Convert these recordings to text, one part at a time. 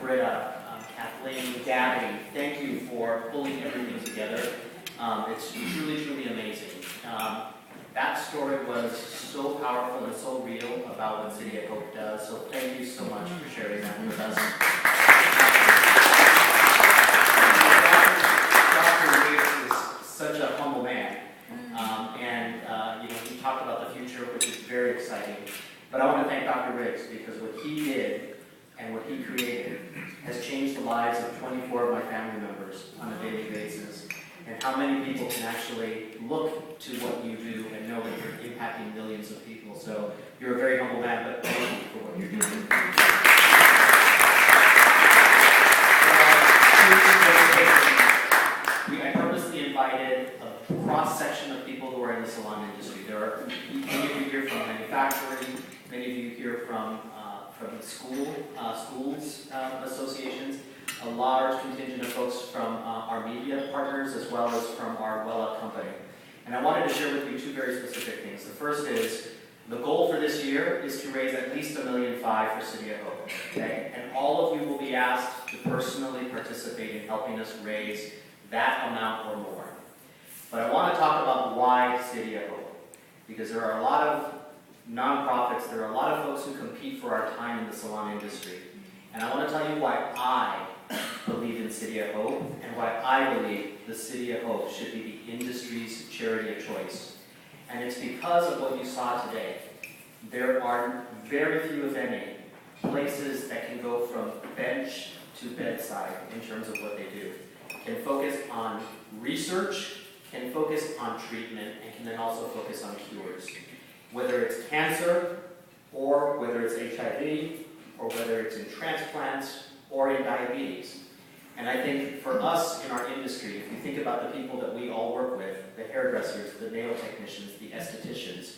Britta, Kathleen, Gabby, thank you for pulling everything together. It's truly, truly amazing. That story was so powerful and so real about what City of Hope does, so thank you so much for sharing that with us. Dr. Riggs is such a humble man, he talked about the future, which is very exciting. But I want to thank Dr. Riggs because what he did and what he created has changed the lives of 24 of my family members on a daily basis. And how many people can actually look to what you do and know that you're impacting millions of people. So you're a very humble man, but thank you for what you're doing. I purposely invited a cross-section of people who are in the salon industry. There are many of you here from manufacturing, many of you here from schools associations, a large contingent of folks from our media partners as well as from our Wella company. And I wanted to share with you two very specific things. The first is, the goal for this year is to raise at least $1.5 million for City of Hope, okay? And all of you will be asked to personally participate in helping us raise that amount or more. But I want to talk about why City of Hope, because there are a lot of nonprofits, there are a lot of folks who compete for our time in the salon industry. And I want to tell you why I believe in City of Hope and why I believe the City of Hope should be the industry's charity of choice. And it's because of what you saw today. There are very few, if any, places that can go from bench to bedside in terms of what they do. Can focus on research, can focus on treatment, and can then also focus on cures. Whether it's cancer, or whether it's HIV, or whether it's in transplants, or in diabetes. And I think for us in our industry, if you think about the people that we all work with, the hairdressers, the nail technicians, the estheticians,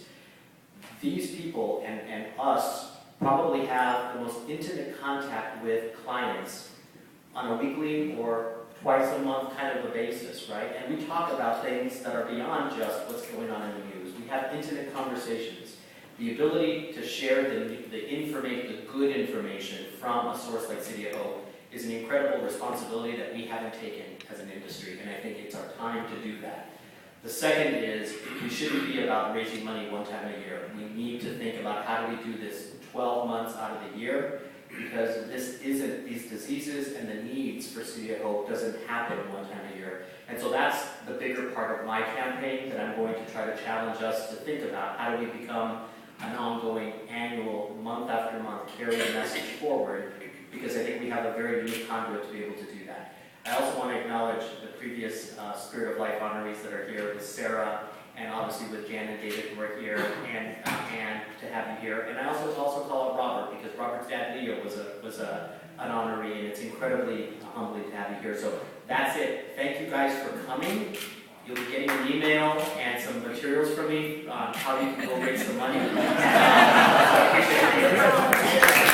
these people and us probably have the most intimate contact with clients on a weekly or twice a month kind of a basis, right? And we talk about things that are beyond just what's going on in the news. We have intimate conversations. The ability to share the information, the good information from a source like City of Hope is an incredible responsibility that we haven't taken as an industry, and I think it's our time to do that. The second is, we shouldn't be about raising money one time a year. We need to think about how do we do this 12 months out of the year, because these diseases and the needs for City of Hope doesn't happen one time a year. And so that's the bigger part of my campaign that I'm going to try to challenge us to think about. How do we become an ongoing, annual, month after month, carry the message forward, because I think we have a very unique conduit to be able to do that. I also want to acknowledge the previous Spirit of Life Honorees that are here, with Sarah, and obviously with Jan and David who are here, and to have you here. And I also call out Robert, because Robert's dad, Leo, was an honoree, and it's incredibly humbling to have you here. So that's it. Thank you guys for coming. You'll be getting an email and some materials from me on how you can go raise some money. So I appreciate it.